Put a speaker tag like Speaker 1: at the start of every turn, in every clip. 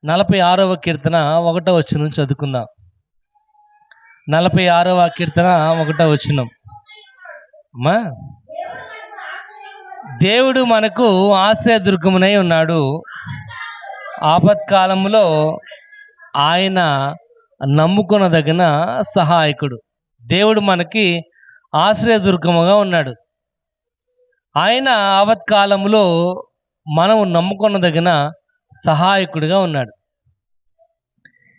Speaker 1: 46వ కీర్తన 1వ వచనం చదువుకుందాం. 46వ కీర్తన 1వ వచనం. అమ్మా, దేవుడు మనకు ఆశ్రయదుర్గమునై ఉన్నాడు. ఆపత్కాలంలో ఆయన నమ్ముకొనదగిన సహాయకుడు. దేవుడు మనకి ఆశ్రయదుర్గముగా ఉన్నాడు. ఆయన ఆపత్కాలంలో మనము నమ్ముకొనదగిన సహాయకుడిగా ఉన్నాడు.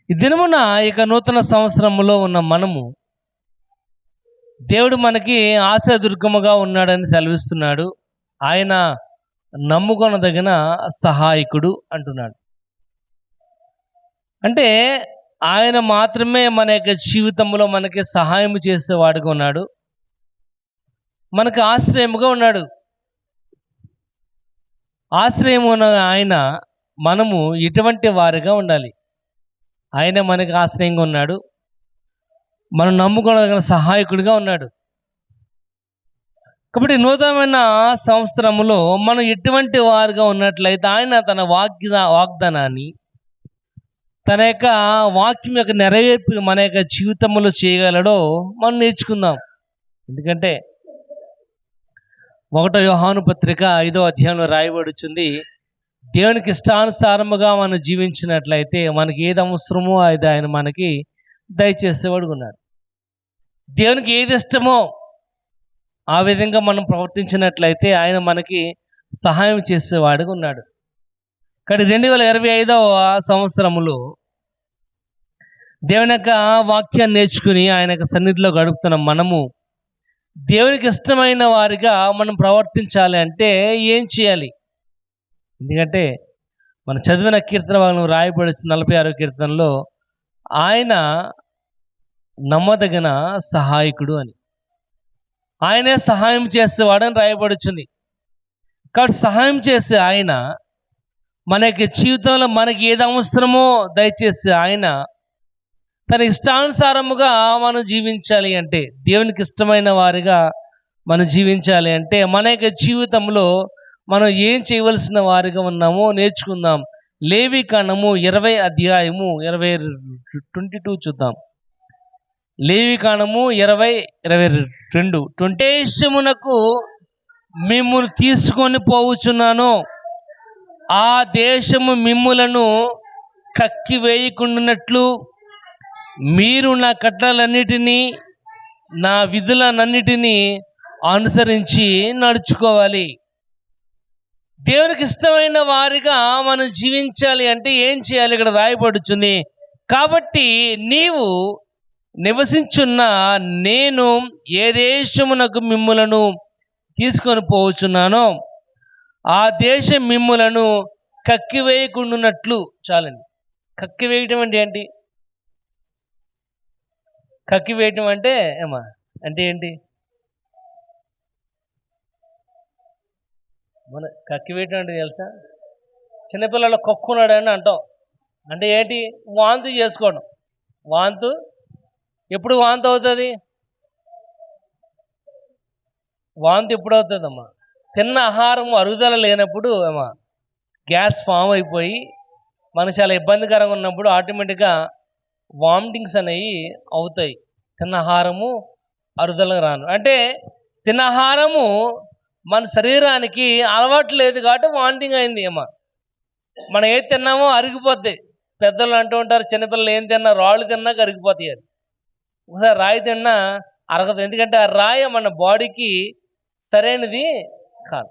Speaker 1: ఈ దినమున ఇక నూతన సంవత్సరంలో ఉన్న మనము దేవుడు మనకి ఆశ్రయదుర్గముగా ఉన్నాడని సెలవిస్తున్నాడు. ఆయన నమ్ముకొనదగిన సహాయకుడు అంటున్నాడు. అంటే ఆయన మాత్రమే మన యొక్క జీవితంలో మనకి సహాయం చేసేవాడుగా ఉన్నాడు, మనకు ఆశ్రయముగా ఉన్నాడు. ఆశ్రయం ఉన్న ఆయన మనము ఎటువంటి వారిగా ఉండాలి. ఆయన మనకి ఆశ్రయంగా ఉన్నాడు, మనం నమ్ముకోదగిన సహాయకుడిగా ఉన్నాడు. కాబట్టి నూతనమైన సంవత్సరంలో మనం ఎటువంటి వారుగా ఉన్నట్లయితే ఆయన తన వాగ్దానాన్ని, తన యొక్క వాక్యం యొక్క నెరవేర్పు మన యొక్క జీవితంలో చేయగలడో మనం నేర్చుకుందాం. ఎందుకంటే 1 యోహాను పత్రిక 5వ అధ్యాయంలో రాయబడుచుంది, దేవునికి ఇష్టానుసారముగా మనం జీవించినట్లయితే మనకి ఏది అవసరమో అది ఆయన మనకి దయచేసేవాడు ఉన్నాడు. దేవునికి ఏది ఇష్టమో ఆ విధంగా మనం ప్రవర్తించినట్లయితే ఆయన మనకి సహాయం చేసేవాడుగా ఉన్నాడు. కానీ 2025వ సంవత్సరంలో దేవుని యొక్క వాక్యాన్ని నేర్చుకుని ఆయన యొక్క సన్నిధిలో గడుపుతున్న మనము దేవునికి ఇష్టమైన వారిగా మనం ప్రవర్తించాలి అంటే ఏం చేయాలి? ఎందుకంటే మనం చదివిన కీర్తన భాగం రాయబడి 46వ కీర్తనలో ఆయన నమ్మదగిన సహాయకుడు అని, ఆయనే సహాయం చేసేవాడని రాయబడుచుంది. కాబట్టి సహాయం చేసే ఆయన మన యొక్క జీవితంలో మనకి ఏది అవసరమో దయచేసి ఆయన తన ఇష్టానుసారముగా మనం జీవించాలి అంటే, దేవునికి ఇష్టమైన వారిగా మనం జీవించాలి అంటే మన యొక్క జీవితంలో మనం ఏం చేయవలసిన వారిగా ఉన్నామో నేర్చుకుందాం. లేవికాండము 20 అధ్యాయము 22 చూద్దాం. లేవికాండము 20:22. దేశమునకు మిమ్మును తీసుకొని పోవుచున్నాను, ఆ దేశము మిమ్ములను కక్కి వేయకుండానట్లు మీరు నా కట్టలన్నిటినీ నా విధులన్నిటినీ అనుసరించి నడుచుకోవాలి. దేవునికి ఇష్టమైన వారిగా మనం జీవించాలి అంటే ఏం చేయాలి? ఇక్కడ రాయబడుచుంది, కాబట్టి నీవు నివసించున్న నేను ఏ దేశమునకు మిమ్ములను తీసుకొని పోవచ్చున్నానో ఆ దేశం మిమ్ములను కక్కివేయకుండానట్లు. చాలండి. కక్కివేయటం అంటే ఏంటి? కక్కివేయటం అంటే ఏమా అంటే ఏంటి? మన కక్కివేయటం అంటే తెలుసా? చిన్నపిల్లలు కొక్కున్నాడు అని అంటాం. అంటే ఏంటి? వాంతు చేసుకోవడం. వాంతు ఎప్పుడు వాంతి అవుతుంది? వాంతి ఎప్పుడు అవుతుందమ్మా? తిన్న ఆహారం అరుగుదల లేనప్పుడు ఏమా గ్యాస్ ఫామ్ అయిపోయి మనకు చాలా ఇబ్బందికరంగా ఉన్నప్పుడు ఆటోమేటిక్గా వామిటింగ్స్ అనేవి అవుతాయి. తిన్న ఆహారము అరుగుదలకు రాను అంటే తిన్న ఆహారము మన శరీరానికి అలవాటు లేదు కాబట్టి వామిటింగ్ అయింది. ఏమా మనం ఏది తిన్నామో అరిగిపోతాయి. పెద్దలు అంటూ ఉంటారు, చిన్నపిల్లలు ఏం తిన్నా రాళ్ళు తిన్నాక అరిగిపోతాయి అని. ఒకసారి రాయి తిన్నా అరగదు, ఎందుకంటే ఆ రాయి మన బాడీకి సరైనది కాదు.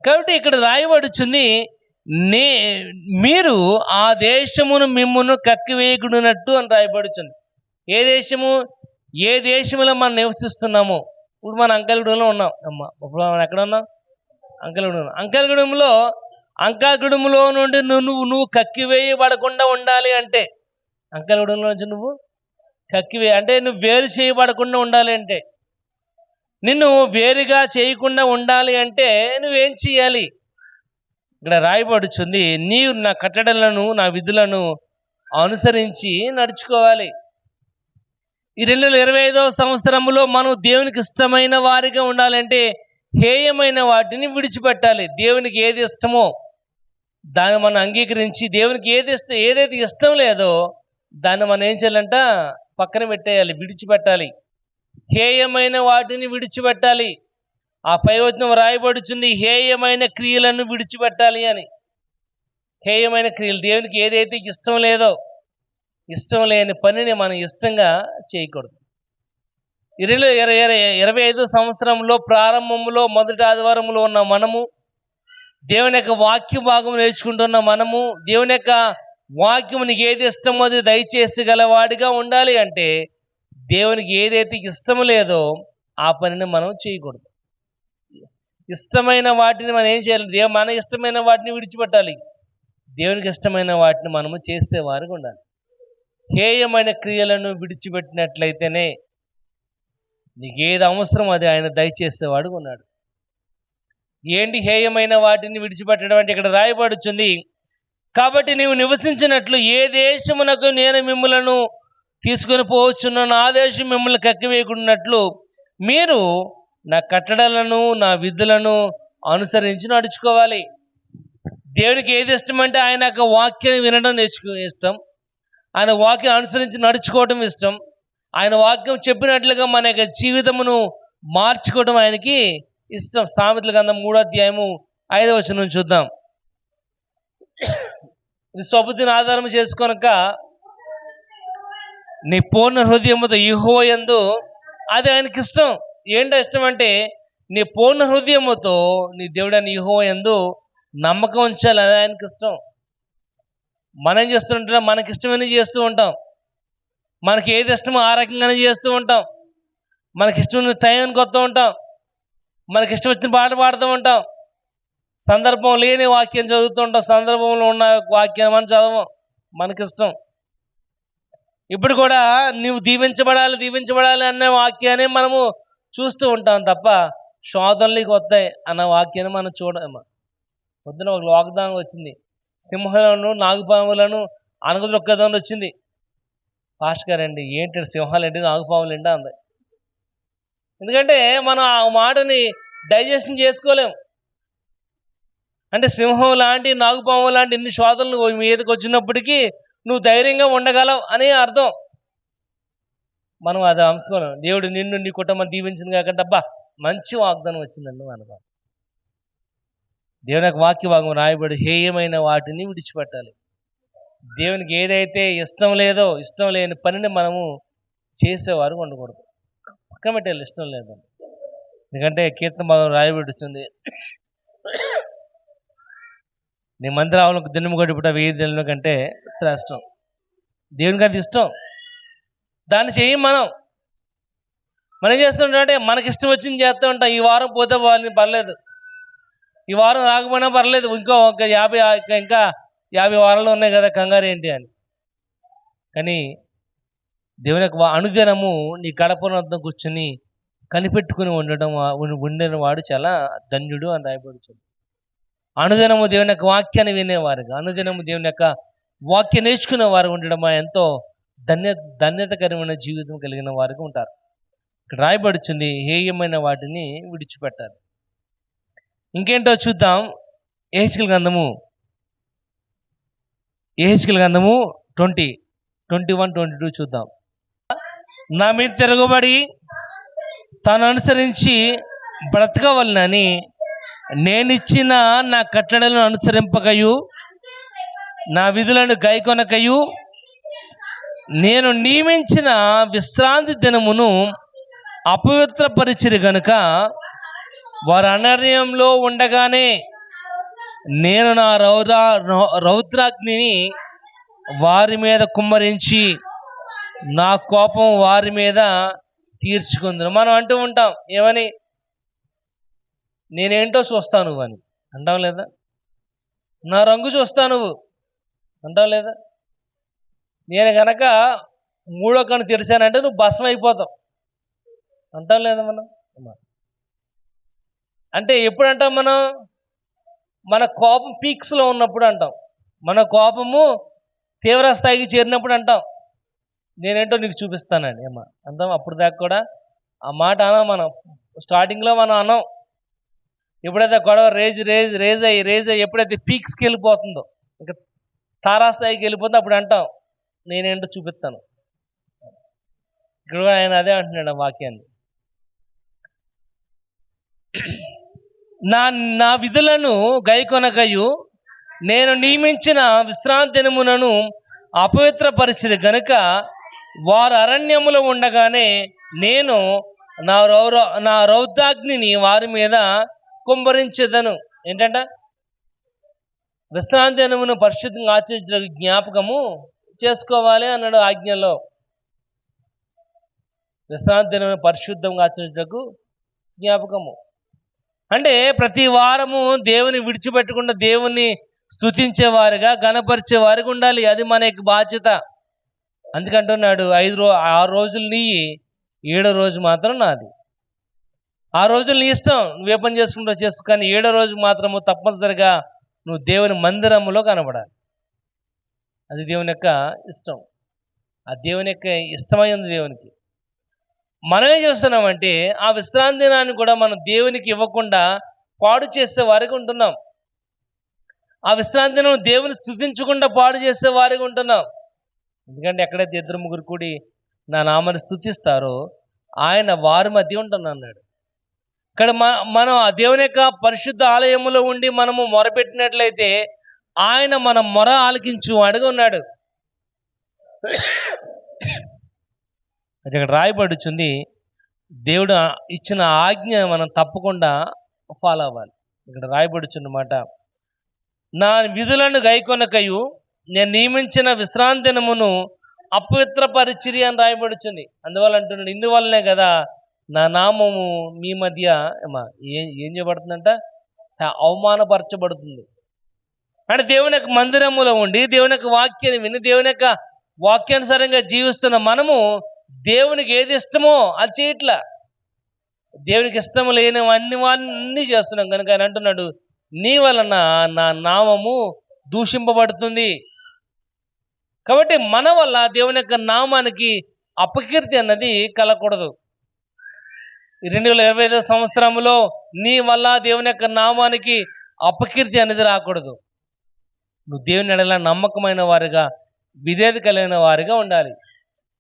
Speaker 1: కాబట్టి ఇక్కడ రాయబడుచుంది, మీరు ఆ దేశమును మిమ్మును కక్కివేయకుడినట్టు అని రాయబడుచుంది. ఏ దేశము? ఏ దేశంలో మనం నివసిస్తున్నామో. ఇప్పుడు మన అంకలగూడెంలో ఉన్నాం అమ్మ. ఇప్పుడు మనం ఎక్కడ ఉన్నాం? అంకలగూడెంలో అంకలగూడెంలో నుండి నువ్వు కక్కివేయబడకుండా ఉండాలి అంటే, అంకలగూడెంలో నుంచి నువ్వు అంటే నువ్వు వేరు చేయబడకుండా ఉండాలి అంటే, నిన్ను వేరుగా చేయకుండా ఉండాలి అంటే నువ్వేం చేయాలి? ఇక్కడ రాయబడుచుంది, నీవు నా కట్టడలను నా విధులను అనుసరించి నడుచుకోవాలి. ఈ 2025వ సంవత్సరంలో మనం దేవునికి ఇష్టమైన వారిగా ఉండాలంటే హేయమైన వాటిని విడిచిపెట్టాలి. దేవునికి ఏది ఇష్టమో దాన్ని మనం అంగీకరించి దేవునికి ఏదైతే ఇష్టం లేదో దాన్ని మనం ఏం చేయాలంట, పక్కన పెట్టేయాలి, విడిచిపెట్టాలి. హేయమైన వాటిని విడిచిపెట్టాలి. ఆ పైవచనం రాయబడుతుంది, హేయమైన క్రియలను విడిచిపెట్టాలి అని. హేయమైన క్రియలు, దేవునికి ఏదైతే ఇష్టం లేదో, ఇష్టం లేని పనిని మనం ఇష్టంగా చేయకూడదు. 2025 సంవత్సరంలో ప్రారంభంలో మొదటి ఆదివారంలో ఉన్న మనము, దేవుని యొక్క వాక్య భాగం నేర్చుకుంటున్న మనము, దేవుని యొక్క వాక్యం నీకు ఏది ఇష్టమో అది దయచేసి గలవాడిగా ఉండాలి అంటే, దేవునికి ఏదైతే ఇష్టం లేదో ఆ పనిని మనం చేయకూడదు. ఇష్టమైన వాటిని మనం ఏం చేయాలి, మన ఇష్టమైన వాటిని విడిచిపెట్టాలి. దేవునికి ఇష్టమైన వాటిని మనము చేసేవారుగా ఉండాలి. హేయమైన క్రియలను విడిచిపెట్టినట్లయితేనే నీకు ఏది అవసరం అది ఆయన దయచేసేవాడుగా ఉన్నాడు. ఏంటి హేయమైన వాటిని విడిచిపెట్టడం అంటే, ఇక్కడ రాయబడుతుంది, కాబట్టి నీవు నివసించినట్లు ఏ దేశమునకు నేను మిమ్మలను తీసుకొని పోవచ్చున్నాను ఆ దేశం మిమ్మల్ని కక్కివేయకున్నట్లు మీరు నా కట్టడలను నా విధులను అనుసరించి నడుచుకోవాలి. దేవునికి ఏది ఇష్టం అంటే ఆయన యొక్క వాక్యాన్ని వినడం ఇష్టం, ఆయన వాక్యం అనుసరించి నడుచుకోవడం ఇష్టం, ఆయన వాక్యం చెప్పినట్లుగా మన యొక్క జీవితమును మార్చుకోవడం ఆయనకి ఇష్టం. సామెతల గ్రంథం 3వ అధ్యాయము 5వ వచనం చూద్దాం. ఇది స్వబుద్ధిని ఆధారం చేసుకొనక నీ పూర్ణ హృదయముతో యెహోవా యందు, అది ఆయనకి ఇష్టం. ఏంటో ఇష్టం అంటే, నీ పూర్ణ హృదయముతో నీ దేవుడైన యెహోవా యందు నమ్మకం ఉంచాలి, అది ఆయనకి ఇష్టం. మనం చేస్తుంటాం, మనకి ఇష్టమని చేస్తూ ఉంటాం, మనకి ఏది ఇష్టమో ఆ రకంగానే చేస్తూ ఉంటాం, మనకి ఇష్టమైన టైంకి వస్తూ ఉంటాం, మనకి ఇష్టం వచ్చిన పాట పాడుతూ ఉంటాం, సందర్భం లేని వాక్యం చదువుతూ ఉంటాం, సందర్భంలో ఉన్న వాక్యాన్ని మనం చదవం, మనకిష్టం. ఇప్పుడు కూడా నువ్వు దీవించబడాలి అన్న వాక్యాన్ని మనము చూస్తూ ఉంటాం తప్ప, శోధనలకు వస్తాయి అన్న వాక్యాన్ని మనం చూడము. పొద్దున ఒక వాగ్దానం వచ్చింది, సింహాలను నాగుపాములను అనగదొక్కదని వచ్చింది. పాస్టర్ గారండి ఏంటి సింహాలేంటి నాగుపాములేంటి అంది. ఎందుకంటే మనం ఆ మాటని డైజెషన్ చేసుకోలేం. అంటే సింహం లాంటి నాగుపాము లాంటి ఎన్ని శోధనలు మీదకి వచ్చినప్పటికీ నువ్వు ధైర్యంగా ఉండగలవు అని అర్థం. మనం అది అంశం, దేవుడు నిన్ను నీ కుటుంబం దీవించింది కాకుండా అబ్బా మంచి వాగ్దానం వచ్చిందండి అనుకో. దేవుని యొక్క వాక్య భాగం రాయబడి హేయమైన వాటిని విడిచిపెట్టాలి. దేవునికి ఏదైతే ఇష్టం లేదో, ఇష్టం లేని పనిని మనము చేసేవారు ఉండకూడదు, పక్కన పెట్టాలి ఇష్టం లేదని. ఎందుకంటే కీర్తన భాగం రాయబడుతుంది, నీ మందిరాలకు దినము గడిపుట 1000 దినముల కంటే శ్రేష్టం. దేవునికి అది ఇష్టం, దాన్ని చేయం. మనం ఏం చేస్తుంటే మనకి ఇష్టం వచ్చింది చేస్తూ ఉంటాం. ఈ వారం పోతే పర్లేదు, ఈ వారం రాకపోయినా పర్లేదు, ఇంకా 50 వారాలు ఉన్నాయి కదా, కంగారు ఏంటి అని. కానీ దేవుని యొక్క అనుదినము నీ గడపనంతా కూర్చుని కనిపెట్టుకుని ఉండిన వాడు చాలా ధన్యుడు అని రాయబడుతుంది. అనుదినము దేవుని యొక్క వాక్యాన్ని వినేవారుగా, అనుదినము దేవుని యొక్క వాక్యం నేర్చుకునే వారు ఉండడం ఎంతో ధన్యతకరమైన జీవితం కలిగిన వారికి ఉంటారు. ఇక్కడ రాయబడుతుంది హేయమైన వాటిని విడిచిపెట్టాలి. ఇంకేంటో చూద్దాం. యెహెజ్కేలు గ్రంథము 21-22 చూద్దాం. నా మీద తిరగబడి తాను అనుసరించి బ్రతకవలనని నేనిచ్చిన నా కట్టడలను అనుసరింపకయు నా విధులను గైకొనకయు నేను నియమించిన విశ్రాంతి దినమును అపవిత్రపరిచిరి గనుక వారు అనర్యంలో ఉండగానే నేను నా రౌద్రాగ్నిని వారి మీద కుమ్మరించి నా కోపం వారి మీద తీర్చుకుందును. మనం అంటూ ఉంటాం ఏమని, నేనేంటో చూస్తావు నువ్వు అని అంటావు లేదా, నా రంగు చూస్తావు నువ్వు అంటావు లేదా, నేను కనుక 3వ కన్ను తెరిచానంటే నువ్వు భస్మం అయిపోతావు అంటాం లేదా మనం. అంటే ఎప్పుడు అంటాం మనం, మన కోపం పీక్స్లో ఉన్నప్పుడు అంటాం, మన కోపము తీవ్ర స్థాయికి చేరినప్పుడు అంటాం నేనేంటో నీకు చూపిస్తానండి ఏమా అంటాం. అప్పుడు దాకా కూడా ఆ మాట అనం, మనం స్టార్టింగ్లో మనం అనం. ఎప్పుడైతే గొడవ రేజ్ అయ్యి ఎప్పుడైతే పీక్స్కి వెళ్ళిపోతుందో, ఇంకా తారాస్థాయికి వెళ్ళిపోతుందో అప్పుడు అంటాం నేనేంటో చూపిస్తాను. ఇక్కడ కూడా ఆయన అదే అంటున్నాడు ఆ వాక్యాన్ని. నా విధులను గైకొనకయు నేను నియమించిన విశ్రాంతి దినములను అపవిత్రపరిచిది గనుక వారు అరణ్యములో ఉండగానే నేను నా రౌద్రాగ్నిని వారి మీద కుమ్మరించేదను. ఏంటంట? విశ్రాంతి దినమును పరిశుద్ధంగా ఆచరించడానికి జ్ఞాపకము చేసుకోవాలి అన్నాడు ఆజ్ఞలో. విశ్రాంతి దినమును పరిశుద్ధంగా ఆచరించడానికి జ్ఞాపకము అంటే ప్రతి వారము దేవుని విడిచిపెట్టకుండా దేవుని స్తుతించేవారుగా గణపరిచేవారుగా ఉండాలి. అది మన యొక్క బాధ్యత. అందుకంటున్నాడు 6 రోజులు నీ, 7వ రోజు మాత్రం నాది. 6 రోజులు నీ ఇష్టం, నువ్వే పని చేసుకుంటావు చేసుకో, కానీ 7వ రోజు మాత్రము తప్పనిసరిగా నువ్వు దేవుని మందిరములో కనబడాలి. అది దేవుని యొక్క ఇష్టం. ఆ దేవుని యొక్క ఇష్టమై ఉంది దేవునికి. మనమే చేస్తున్నామంటే ఆ విశ్రాంతి దినాన్ని కూడా మనం దేవునికి ఇవ్వకుండా పాడు చేసే వారికి ఉంటున్నాం. ఆ విశ్రాంతి దినం దేవుని స్తుతించకుండా పాడు చేసే వారికి ఉంటున్నాం. ఎందుకంటే ఎక్కడైతే 2-3 కూడి నా నామాన్ని స్తుతిస్తారో ఆయన వారి మధ్య ఉంటున్నాడు. ఇక్కడ మనం ఆ దేవుని యొక్క పరిశుద్ధ ఆలయములో ఉండి మనము మొరపెట్టినట్లయితే ఆయన మన మొర ఆలకించు అడుగు ఉన్నాడు. అది ఇక్కడ రాయబడుచుంది. దేవుడు ఇచ్చిన ఆజ్ఞ మనం తప్పకుండా ఫాలో అవ్వాలి. ఇక్కడ రాయబడుచున్నమాట, నా విధులను గైకొనకయు నేను నియమించిన విశ్రాంతి దినమును అపవిత్రపరిచిరి అని రాయబడుచుంది. అందువల్ల అంటున్నాడు, ఇందువల్లనే కదా నా నామము మీ మధ్య ఏం చేయబడుతుందంట? అవమానపరచబడుతుంది. అంటే దేవుని యొక్క మందిరములో ఉండి దేవుని యొక్క వాక్యాన్ని విని దేవుని యొక్క వాక్యానుసారంగా జీవిస్తున్న మనము దేవునికి ఏది ఇష్టమో అది చేయట్లా. దేవునికి ఇష్టము లేనివన్నీ చేస్తున్నాం కనుక ఆయన అంటున్నాడు, నీ వలన నా నామము దూషింపబడుతుంది. కాబట్టి మన వల్ల దేవుని యొక్క నామానికి అపకీర్తి అన్నది కలగకూడదు. 2025 సంవత్సరంలో నీ వల్ల దేవుని యొక్క నామానికి అపకీర్తి అనేది రాకూడదు. నువ్వు దేవుని ఎడల నమ్మకమైన వారిగా, విధేయత కలిగిన వారిగా ఉండాలి.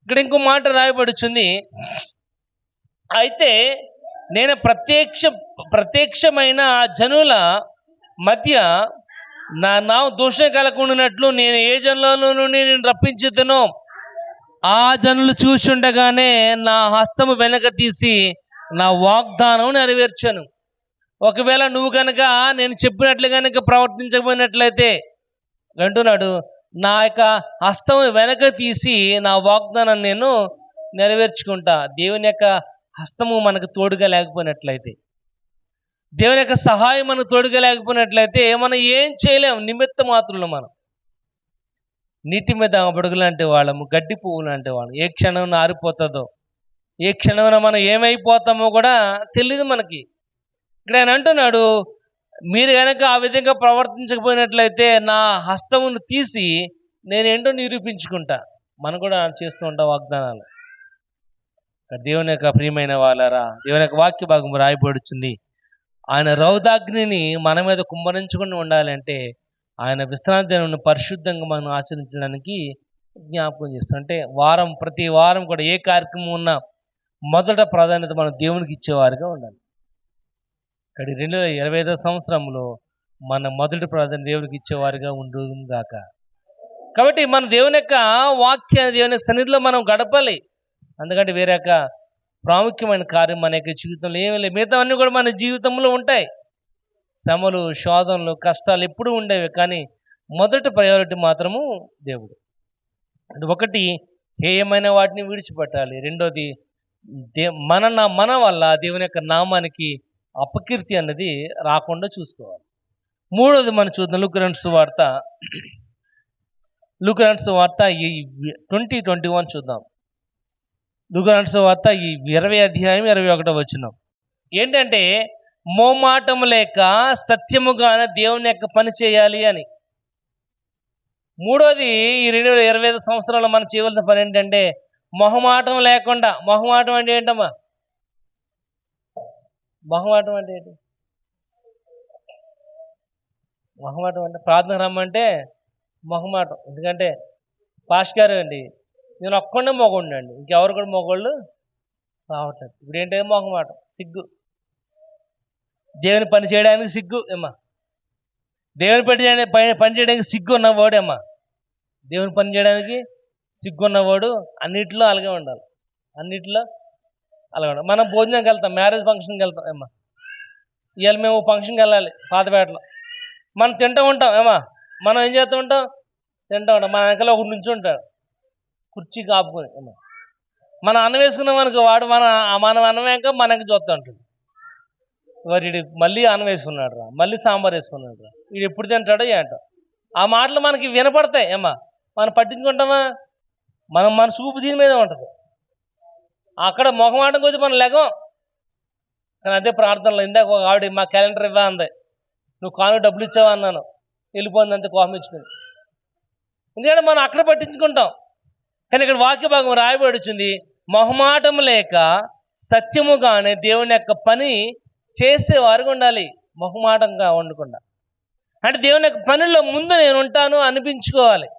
Speaker 1: ఇక్కడ ఇంకో మాట రాయబడుచుంది, అయితే నేను ప్రత్యక్షమైన జనుల మధ్య నా దోషం కలగకుండానట్లు నేను ఏ జనులలో నుండి నేను రప్పించుతానో ఆ జనులు చూస్తుండగానే నా హస్తము వెనక తీసి నా వాగ్దానం నెరవేర్చాను. ఒకవేళ నువ్వు కనుక నేను చెప్పినట్లు కనుక ప్రవర్తించకపోయినట్లయితే అంటున్నాడు, నా యొక్క హస్తం వెనక తీసి నా వాగ్దానం నేను నెరవేర్చుకుంటా. దేవుని యొక్క హస్తము మనకు తోడుగా లేకపోయినట్లయితే, దేవుని యొక్క సహాయం మనకు తోడుగా లేకపోయినట్లయితే మనం ఏం చేయలేము. నిమిత్త మాత్రులు మనం నీటి మీద బుడుగు లాంటి వాళ్ళము, గడ్డి పువ్వు లాంటి వాళ్ళం. ఏ క్షణం ఆరిపోతుందో, ఏ క్షణంలో మనం ఏమైపోతామో కూడా తెలియదు మనకి. ఇక్కడ ఆయన అంటున్నాడు, మీరు కనుక ఆ విధంగా ప్రవర్తించకపోయినట్లయితే నా హస్తమును తీసి నేనేంటో నిరూపించుకుంటా. మనం కూడా చేస్తూ ఉంటాం వాగ్దానాలు. దేవుని యొక్క ప్రియమైన వాళ్ళారా, దేవుని యొక్క వాక్య భాగం రాయబడుచుంది, ఆయన రౌదాగ్నిని మన మీద కుమ్మరించుకుని ఉండాలంటే ఆయన విశ్రాంతి దినాన్ని పరిశుద్ధంగా మనం ఆచరించడానికి జ్ఞాపకం చేస్తాం. అంటే ప్రతి వారం కూడా ఏ కార్యక్రమం ఉన్నా మొదట ప్రాధాన్యత మనం దేవునికి ఇచ్చేవారుగా ఉండాలి. ఇక్కడ 2025 సంవత్సరంలో మన మొదటి ప్రాధాన్యత దేవునికి ఇచ్చేవారుగా ఉండును గాక. కాబట్టి మన దేవుని యొక్క వాక్యాన్ని దేవుని యొక్క సన్నిధిలో మనం గడపాలి. అందుకంటే వేరే యొక్క ప్రాముఖ్యమైన కార్యం మన యొక్క జీవితంలో ఏమీ లేదు. మిగతావన్నీ కూడా మన జీవితంలో ఉంటాయి. శ్రమలు, శోధనలు, కష్టాలు ఎప్పుడూ ఉండేవి, కానీ మొదటి ప్రయారిటీ మాత్రము దేవుడు. అంటే ఒకటి హేయమైన వాటిని విడిచిపెట్టాలి. రెండోది మన వల్ల దేవుని యొక్క నామానికి అపకీర్తి అన్నది రాకుండా చూసుకోవాలి. మూడోది మనం చూద్దాం, లూకా సువార్త 20:21 చూద్దాం. లూకా సువార్త 20 అధ్యాయం 21 వచనం ఏంటంటే, మోమాటము లేక సత్యముగానే దేవుని యొక్క పని చేయాలి అని. మూడోది ఈ 2025 సంవత్సరంలో మనం చేయవలసిన పని ఏంటంటే మొహమాటం లేకుండా. మొహమాటం అంటే ఏంటమ్మా? మొహమాటం అంటే ఏంటి? మొహమాటం అంటే ప్రార్థన రమ్మంటే మొహమాటం. ఎందుకంటే పాస్ట్ గారు అండి నేను ఒక్కడే మొగోడిని అండి, ఇంకెవరు కూడా మొగోళ్ళు రావట్లేదు. ఇప్పుడు ఏంటో మొహమాటం, సిగ్గు. దేవుని పని చేయడానికి సిగ్గు ఏమ్మా. దేవుని పని చేయడానికి సిగ్గు ఉన్నవాడేమ్మా. దేవుని పని చేయడానికి సిగ్గున్నవాడు అన్నిట్లో అలాగే ఉండాలి. అన్నిట్లో అలాగే ఉండాలి. మనం భోజనానికి వెళ్తాం, మ్యారేజ్ ఫంక్షన్కి వెళ్తాం ఏమ్మా. ఇవాళ మేము ఫంక్షన్కి వెళ్ళాలి పాతపేటలో. మనం తింటూ ఉంటాం ఏమా. మనం ఏం చేస్తూ ఉంటాం? తింటూ ఉంటాం. మన వెనకాల ఒకటి నుంచి ఉంటాడు కుర్చీ కాపుకొని ఏమా. మనం అన్నం వేసుకున్నాం అనుకో, వాడు మనం అన్నం వేక మనకి చూస్తూ ఉంటాడు. వీడు మళ్ళీ అన్నం వేసుకున్నాడు రా, మళ్ళీ సాంబార్ వేసుకున్నాడు రా, వీడు ఎప్పుడు తింటాడో ఏంటో. ఆ మాటలు మనకి వినపడతాయి ఏమా. మనం పట్టించుకుంటామా? మన చూపు దీని మీద ఉంటుంది. అక్కడ మొహమాటం కొద్ది మనం లెగం. కానీ అదే ప్రార్థనలో ఇందాక ఒక ఆవిడ మా క్యాలెండర్ ఇవ్వా అంది, నువ్వు కాను డబ్బులు ఇచ్చావా అన్నాను, వెళ్ళిపోయింది అంతే కోపం ఇచ్చుకుని. ఎందుకంటే మనం అక్కడ పట్టించుకుంటాం. కానీ ఇక్కడ వాక్య భాగం రాయబడి వచ్చింది, మొహమాటం లేక సత్యముగానే దేవుని యొక్క పని చేసేవారుగా ఉండాలి, మొహమాటంగా ఉండకుండా. అంటే దేవుని యొక్క పనిలో ముందు నేను ఉంటాను అనిపించుకోవాలి.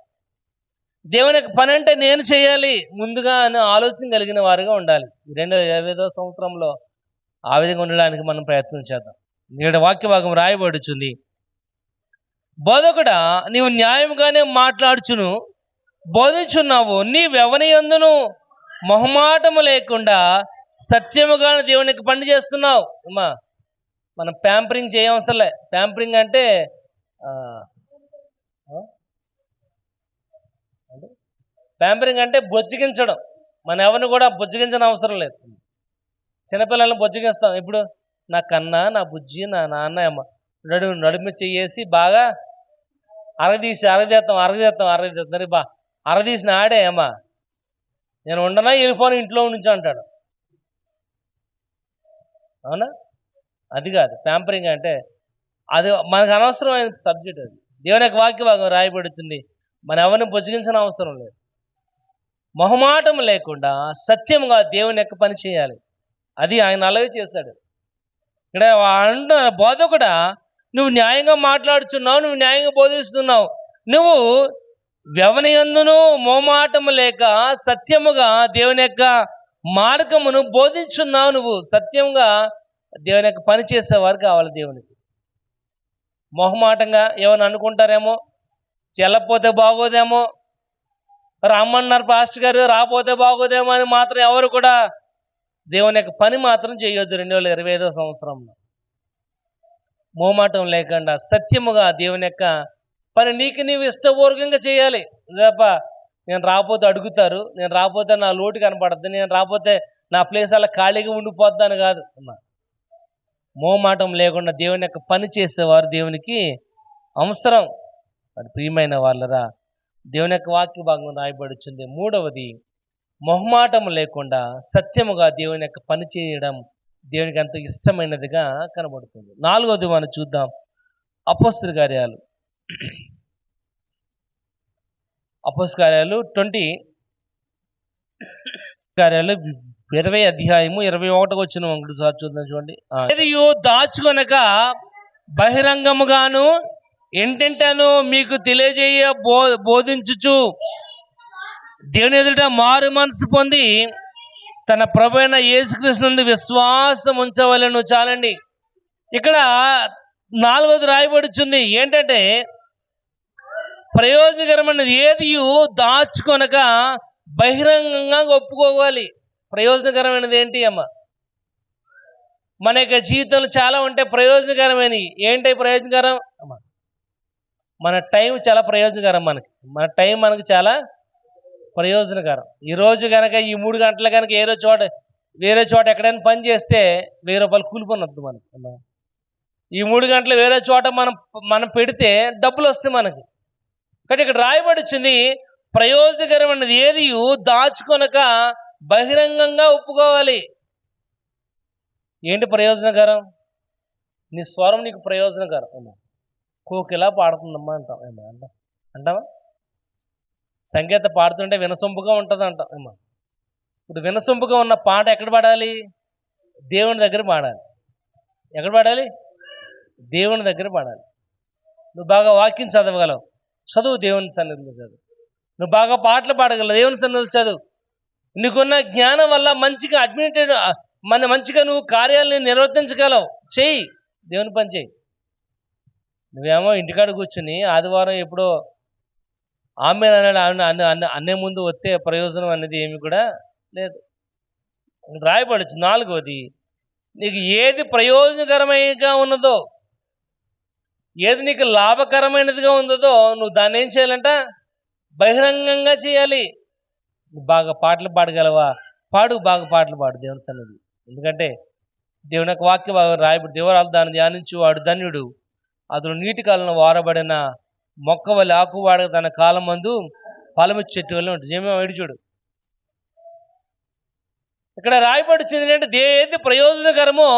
Speaker 1: దేవుని యొక్క పని అంటే నేను చేయాలి ముందుగా అనే ఆలోచన కలిగిన వారుగా ఉండాలి. 2025వ సంవత్సరంలో ఆ విధంగా ఉండడానికి మనం ప్రయత్నం చేద్దాం. ఇక్కడ వాక్య భాగం రాయబడుచుంది, బోధకుడా నీవు న్యాయంగానే మాట్లాడుచును బోధించున్నావు, నీవెవని యందును మొహమాటము లేకుండా సత్యముగానే దేవునికి పని చేస్తున్నావు. అమ్మా మనం ప్యాంపరింగ్ చేయవసరలే. ప్యాంపరింగ్ అంటే ప్యాంపరింగ్ అంటే బొజ్జగించడం. మన ఎవరిని కూడా బొజ్జగించని అవసరం లేదు. చిన్నపిల్లల్ని బొజ్జగిస్తాం. ఇప్పుడు నా కన్నా, నా బుజ్జి, నా నాన్న అమ్మ నడుము చెయ్యేసి బాగా అరగదీస్తాం బా అరగదీసిన ఆడే అమ్మా నేను ఉండనా వెళ్ళిపోను ఇంట్లో నుంచి అంటాడు. అవునా? అది కాదు ప్యాంపరింగ్ అంటే. అది మనకు అనవసరమైన సబ్జెక్ట్. అది దేవుని యొక్క వాక్య భాగం రాయబడుతుంది, మన ఎవరిని బొజ్జగించిన అవసరం లేదు. మొహమాటం లేకుండా సత్యముగా దేవుని యొక్క పని చేయాలి. అది ఆయన అలాగే చేశాడు. ఇక్కడ అంట బోధకుడా నువ్వు న్యాయంగా మాట్లాడుచున్నావు, నువ్వు న్యాయంగా బోధిస్తున్నావు, నువ్వు ఎవని యందును మోమాటము లేక సత్యముగా దేవుని యొక్క మార్గమును బోధించున్నావు. నువ్వు సత్యంగా దేవుని యొక్క పని చేసేవారు కావాలి. దేవునికి మొహమాటంగా ఏమని అనుకుంటారేమో, చెల్లపోతే బాగోదేమో, రమ్మన్నారు పాస్టర్ గారు రాకపోతే బాగోదేమో అని మాత్రం ఎవరు కూడా దేవుని యొక్క పని మాత్రం చేయొద్దు. 2025వ సంవత్సరంలో మోమాటం లేకుండా సత్యముగా దేవుని యొక్క పని నీకు నీవు ఇష్టపూర్వకంగా చేయాలి. తప్ప నేను రాకపోతే అడుగుతారు, నేను రాకపోతే నా లోటు కనపడద్దు, నేను రాకపోతే నా ప్లేస్ అలా ఖాళీగా ఉండిపోద్దని కాదు. మోమాటం లేకుండా దేవుని యొక్క పని చేసేవారు దేవునికి అవసరం. మరి ప్రియమైన వాళ్ళరా, దేవుని యొక్క వాక్య భాగం రాయబడుచుంది. మూడవది, మొహమాటం లేకుండా సత్యముగా దేవుని యొక్క పని చేయడం దేవునికి ఎంతో ఇష్టమైనదిగా కనబడుతుంది. నాలుగవది మనం చూద్దాం, అపోస్తలుల కార్యాలు 20 అధ్యాయము 21 వచ్చిన ఒకసారి చూద్దాం. చూడండి, ఏది దాచుకొనక బహిరంగముగాను ఏంటంటాను మీకు తెలియజేయ బోధించుచు దేవుని ఎదుట మారు మనసు పొంది తన ప్రభువైన యేసుక్రీస్తునందు విశ్వాసం ఉంచవలెను. చాలండి. ఇక్కడ నాలుగవది రాయబడుచుంది ఏంటంటే, ప్రయోజనకరమైనది ఏది దాచుకొనక బహిరంగంగా ఒప్పుకోవాలి. ప్రయోజనకరమైనది ఏంటి అమ్మ? మన యొక్క జీవితంలో చాలా ఉంటే ప్రయోజనకరమైనవి. ఏంటి ప్రయోజనకరం అమ్మ? మన టైం చాలా ప్రయోజనకరం. మన టైం మనకు చాలా ప్రయోజనకరం. ఈరోజు కనుక ఈ 3 గంటలు కనుక వేరే చోట ఎక్కడైనా పని చేస్తే 1000 రూపాయలు కూలిపోని వద్దు మనకి. ఈ 3 గంటలు వేరే చోట మనం పెడితే డబ్బులు వస్తాయి మనకి. కానీ ఇక్కడ రాయబడిచింది, ప్రయోజనకరమైనది ఏది దాచుకొనక బహిరంగంగా ఒప్పుకోవాలి. ఏంటి ప్రయోజనకరం? నీ స్వరం నీకు ప్రయోజనకరం. కోకిలా పాడుతుందమ్మా అంటావా? సంగీత పాడుతుంటే వినసొంపుగా ఉంటుంది అంటాం. ఇప్పుడు వినసొంపుగా ఉన్న పాట ఎక్కడ పాడాలి? దేవుని దగ్గర పాడాలి. ఎక్కడ పాడాలి? దేవుని దగ్గర పాడాలి. నువ్వు బాగా వాక్యం చదవగలవు, చదువు. దేవుని సన్నిధిలో చదువు. నువ్వు బాగా పాటలు పాడగలవు, దేవుని సన్నిధిలో చదువు. నీకున్న జ్ఞానం వల్ల మంచిగా మంచిగా నువ్వు కార్యాలను నిర్వర్తించగలవు. చెయ్యి, దేవుని పని చెయ్యి. నువ్వేమో ఇంటికాడ కూర్చుని ఆదివారం ఎప్పుడో ఆమె అన్నే ముందు వస్తే ప్రయోజనం అనేది ఏమి కూడా లేదు. రాయబడచ్చు. 4వది, నీకు ఏది ప్రయోజనకరమైనగా ఉన్నదో, ఏది నీకు లాభకరమైనదిగా ఉన్నదో నువ్వు దాన్ని ఏం చేయాలంట? బహిరంగంగా చేయాలి. నువ్వు బాగా పాటలు పాడగలవా? పాడు, బాగా పాటలు పాడు దేవుని సన్నిధి. ఎందుకంటే దేవుని యొక్క వాక్యం రాయబడి, దేవరాలు దాన్ని ధ్యానించి వాడు ధన్యుడు, అతను నీటి కాలంలో వారబడిన మొక్క వల్ల ఆకువాడ తన కాలం మందు ఫలమిచ్చి చెట్టు వల్ల ఉంటుంది. ఏమేమో చూడు, ఇక్కడ రాయబడిచింది ఏంటంటే ఏది ప్రయోజనకరమో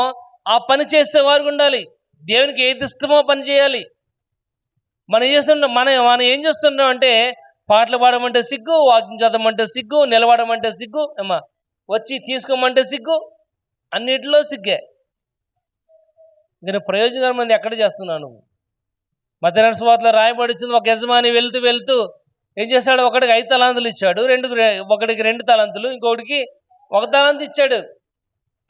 Speaker 1: ఆ పని చేసేవారు ఉండాలి. దేవునికి ఏది ఇష్టమో పని చేయాలి. మనం ఏం చేస్తున్నాం అంటే పాటలు పాడమంటే సిగ్గు, వాకింగ్ చదవమంటే సిగ్గు, నిలబడమంటే సిగ్గు, అమ్మా వచ్చి తీసుకోమంటే సిగ్గు, అన్నిటిలో సిగ్గే. నేను ప్రయోజనకరమైనది ఎక్కడ చేస్తున్నాను? మధ్యాహ్న సువార్తలో రాయబడిచింది, ఒక యజమాని వెళ్తూ ఏం చేశాడు? ఒకటికి 5 తలాంతులు ఇచ్చాడు, ఒకటికి 2 తలాంతులు, ఇంకొకటికి 1 తలాంతు ఇచ్చాడు.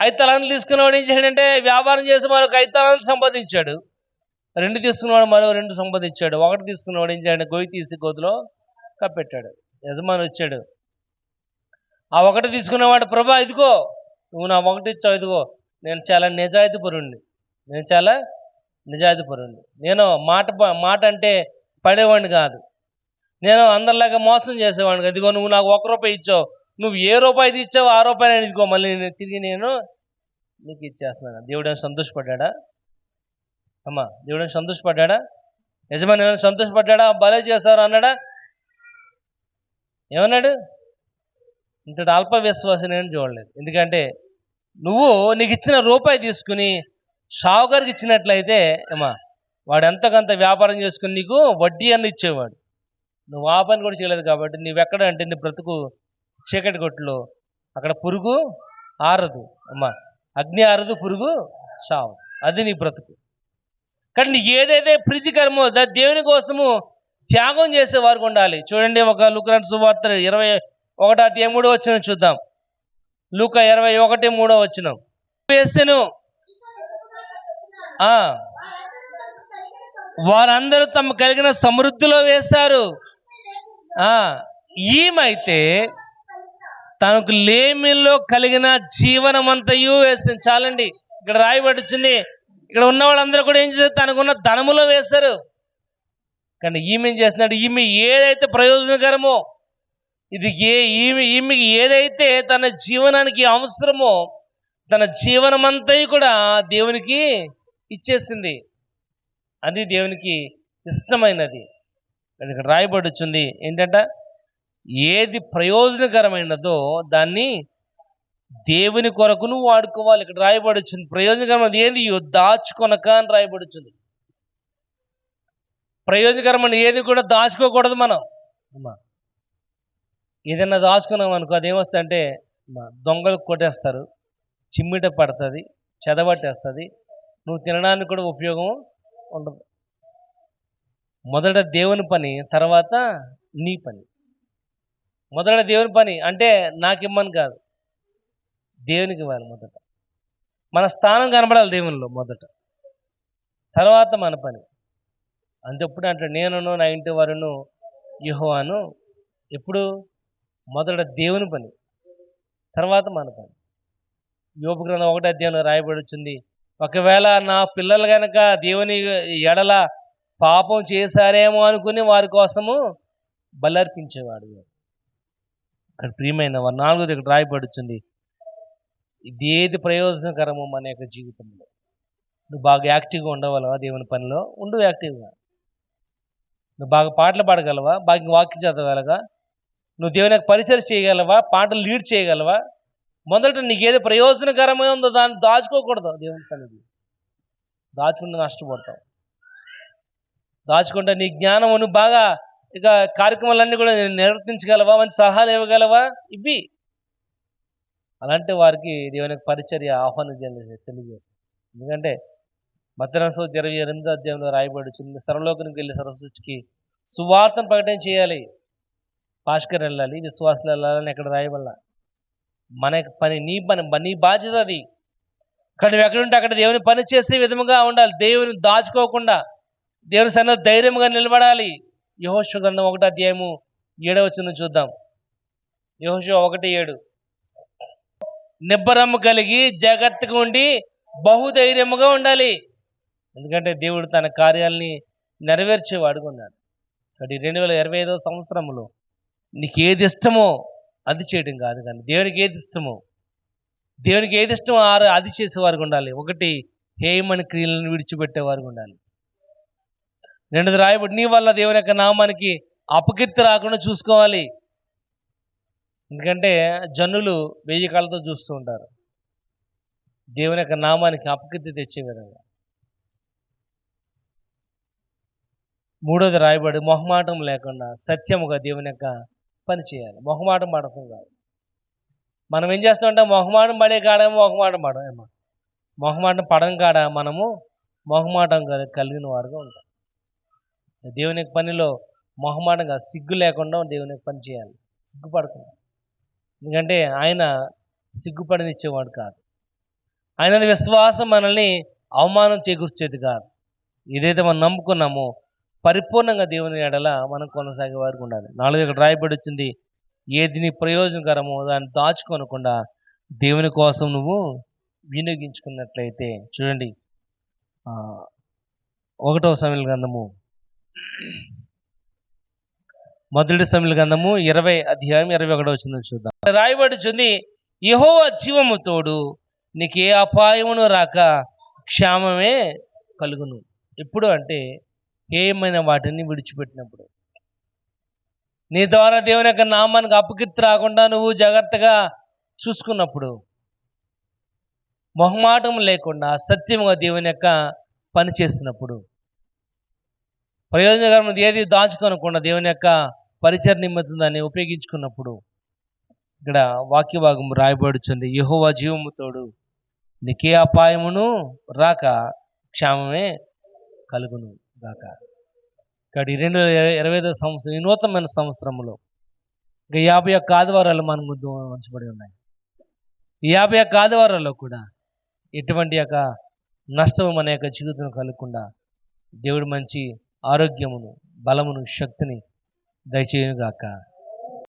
Speaker 1: 5 తలాంతులు తీసుకున్నవాడు ఏం చేశాడంటే వ్యాపారం చేసి మరొక 5 తలాంతులు సంపాదించాడు. 2 తీసుకున్నవాడు మరో 2 సంపాదించాడు. 1 తీసుకున్నవాడు ఏం చేయాలంటే గొయ్యి తీసి గోతులో కప్పెట్టాడు. యజమాని వచ్చాడు, ఆ 1 తీసుకున్నవాడు, ప్రభా ఇదిగో నువ్వు నా 1 ఇచ్చావు, ఇదిగో నేను చాలా నిజాయితీపరుణ్ణి, నేను మాట అంటే పడేవాడిని కాదు, నేను అందరిలాగా మోసం చేసేవాడిని కాదు. ఇదిగో నువ్వు నాకు 1 రూపాయి ఇచ్చావు, నువ్వు ఏ రూపాయి ఇచ్చావు ఆ రూపాయి నేను ఇదిగో మళ్ళీ తిరిగి నేను నీకు ఇచ్చేస్తున్నాను. దేవుడు సంతోషపడ్డా? అమ్మా, దేవుడు సంతోషపడ్డా? యజమాని ఏమైనా సంతోషపడ్డా? భలే చేస్తారు అన్నాడా? ఏమన్నాడు? ఇంతటి అల్ప విశ్వాసం నేను చూడలేదు. ఎందుకంటే నువ్వు నీకు ఇచ్చిన రూపాయి తీసుకుని షావుకారికి ఇచ్చినట్లయితే అమ్మా వాడు ఎంతకంత వ్యాపారం చేసుకుని నీకు వడ్డీ అన్న ఇచ్చేవాడు. నువ్వు ఆ పని కూడా చేయలేదు కాబట్టి నువ్వెక్కడ అంటే నీ బ్రతుకు చీకటి కొట్టులో, అక్కడ పురుగు ఆరదు అమ్మా, అగ్ని ఆరదు, పురుగు సావు, అది నీ బ్రతుకు. కానీ నీకు ఏదైతే ప్రీతికరమో దేవుని కోసము త్యాగం చేసేవారు ఉండాలి. చూడండి, ఒక లూకా సువార్త 21:3 చూద్దాం. లూకా 21:3 వేసెను, వారందరూ తమ కలిగిన సమృద్ధిలో వేశారు, ఈమైతే తనకు లేమిలో కలిగిన జీవనమంతయు వేసింది. చాలండి, ఇక్కడ రాయబడిచింది. ఇక్కడ ఉన్న వాళ్ళందరూ కూడా ఏం చేశారు? తనకున్న ధనములో వేశారు. కానీ ఈమె ఏం చేస్తున్నాడు? ఈమె ఏదైతే ప్రయోజనకరమో, ఈమెకి ఏదైతే తన జీవనానికి అవసరమో తన జీవనమంతయు కూడా దేవునికి ఇచ్చేసింది. అది దేవునికి ఇష్టమైనది. ఇక్కడ రాయబడుచుంది ఏంటంట? ఏది ప్రయోజనకరమైనదో దాన్ని దేవుని కొరకు నువ్వు వాడుకోవాలి. ఇక్కడ రాయబడుచుంది ప్రయోజనకరమైనది ఏది దాచుకొనక అని రాయబడుచుంది. ప్రయోజనకరమైన ఏది కూడా దాచుకోకూడదు. మనం ఏదైనా దాచుకున్నాం అనుకో, అదేమొస్తుందంటే దొంగలు కొట్టేస్తారు, చిమ్మిట పడుతుంది, చెదబట్టేస్తుంది, నువ్వు తినడానికి కూడా ఉపయోగం ఉండదు. మొదట దేవుని పని, తర్వాత నీ పని. మొదట దేవుని పని అంటే నాకు ఇమ్మని కాదు, దేవునికి ఇవ్వాలి. మొదట మన స్థానం కనబడాలి దేవునిలో మొదట, తర్వాత మన పని. అంతెప్పుడు అంటే నేనును నా ఇంటి వారును యెహోవాను. ఎప్పుడు? మొదట దేవుని పని, తర్వాత మన పని. యోబు గ్రంథం 1 రాయబడుచుంది, ఒకవేళ నా పిల్లలు కనుక దేవుని ఎడల పాపం చేశారేమో అనుకుని వారి కోసము బలర్పించేవాడు. అక్కడ ప్రియమైన 4 ఇక్కడ రాయబడుచుంది, ఇది ఏది ప్రయోజనకరమో మన యొక్క జీవితంలో. నువ్వు బాగా యాక్టివ్గా ఉండగలవా? దేవుని పనిలో ఉండు, యాక్టివ్గా. నువ్వు బాగా పాటలు పాడగలవా? బాగా వాక్యం చదవగలవా? నువ్వు దేవుని యొక్క పరిచయం చేయగలవా? పాటలు లీడ్ చేయగలవా? మొదట నీకు ఏది ప్రయోజనకరమై ఉందో దాన్ని దాచుకోకూడదు. దేవుని సన్నిధి దాచుకుంటే నష్టపోతావు. దాచుకుంటే నీ జ్ఞానం నువ్వు బాగా ఇక కార్యక్రమాలన్నీ కూడా నిర్వర్తించగలవా? మంచి సలహాలు ఇవ్వగలవా? ఇవి అలాంటి వారికి దేవుని యొక్క పరిచర్య ఆహ్వానం తెలియజేస్తుంది. ఎందుకంటే మత్తయి 28 అధ్యాయంలో రాయబడుతుంది, సర్వలోకానికి వెళ్ళి సర్వసృష్టికి సువార్తను ప్రకటన చేయాలి. పాస్కర్ వెళ్ళాలి, విశ్వాసులు వెళ్ళాలని ఎక్కడ రాయబడాల. మన పని, నీ బాధ్యత అది. కానీ నువ్వు ఎక్కడుంటే అక్కడ దేవుని పని చేసే విధముగా ఉండాలి. దేవుని దాచుకోకుండా దేవుని సన్నిధిలో ధైర్యంగా నిలబడాలి. యెహోషువ గ్రంథం 1 అధ్యాయము 7వ వచనం చూద్దాం. యెహోషువ 1:7. నిబ్బరము కలిగి జాగ్రత్తగా ఉండి బహుధైర్యముగా ఉండాలి. ఎందుకంటే దేవుడు తన కార్యాలని నెరవేర్చేవాడుగా ఉన్నాడు. కాబట్టి 2025వ సంవత్సరంలో నీకు ఏది ఇష్టమో అది చేయడం కాదు, కానీ దేవునికి ఏది ఇష్టమో, దేవునికి ఏది ఇష్టమో అది చేసేవారికి ఉండాలి. ఒకటి, హేయమైన క్రియలను విడిచిపెట్టేవారికి ఉండాలి. రెండోది రాయబడి, నీ వల్ల దేవుని యొక్క నామానికి అపకీర్తి రాకుండా చూసుకోవాలి. ఎందుకంటే జనులు 1000 కళ్ళతో చూస్తూ ఉంటారు, దేవుని యొక్క నామానికి అపకీర్తి తెచ్చే విధంగా. మూడోది రాయబడి, మొహమాటం లేకుండా సత్యముగా దేవుని యొక్క పని చేయాలి. మొహమాటం పడటం కాదు. మనం ఏం చేస్తామంటే మొహమాటం పడే కాడేమో మొహమాటం పడడం కాడ మనము మొహమాటం కలిగిన వారుగా ఉంటాం. దేవుని పనిలో మొహమాటంగా సిగ్గు లేకుండా దేవుని పని చేయాలి, సిగ్గుపడకుండా. ఎందుకంటే ఆయన సిగ్గుపడనిచ్చేవాడు కాదు. ఆయన విశ్వాసం మనల్ని అవమానం చేకూర్చేది కాదు. ఏదైతే మనం నమ్ముకున్నామో పరిపూర్ణంగా దేవుని ఎడల మనం కొనసాగే వారికి ఉండాలి. 4 ఇక్కడ రాయబడి వచ్చింది, ఏది నీ ప్రయోజనకరమో దాన్ని దాచుకోనకుండా దేవుని కోసం నువ్వు వినియోగించుకున్నట్లయితే. చూడండి, 1వ సమూయేలు గ్రంథము, 1 సమూయేలు గ్రంథము 20 అధ్యాయం 21వ వచనం చూద్దాం. రాయబడుచుంది, యెహోవా జీవము తోడు నీకు ఏ అపాయమును రాక క్షేమమే కలుగును. ఎప్పుడు అంటే హేయమైన వాటిని విడిచిపెట్టినప్పుడు, నీ ద్వారా దేవుని యొక్క నామానికి అపకీర్తి రాకుండా నువ్వు జాగ్రత్తగా చూసుకున్నప్పుడు, మొహమాటం లేకుండా సత్యముగా దేవుని యొక్క పని చేసినప్పుడు, ప్రయోజనకరమైన ఏది దాచుకోనకుండా దేవుని యొక్క పరిచయ నిమిత్తం దాన్ని ఉపయోగించుకున్నప్పుడు, ఇక్కడ వాక్య భాగం రాయబడుచుంది, యెహోవా జీవము తోడు నీకే అపాయమును రాక క్షేమమే కలుగును గాక. కాబట్టి 2025వ సంవత్సరం, ఈ నూతనమైన సంవత్సరంలో ఇంకా 51 ఆదివారాలు మన ముందు ఉంచబడి ఉన్నాయి. ఈ 51 ఆదివారాల్లో కూడా ఎటువంటి యొక్క నష్టము మన యొక్క జీవితం కలగకుండా దేవుడు మంచి ఆరోగ్యమును, బలమును, శక్తిని దయచేయును గాక.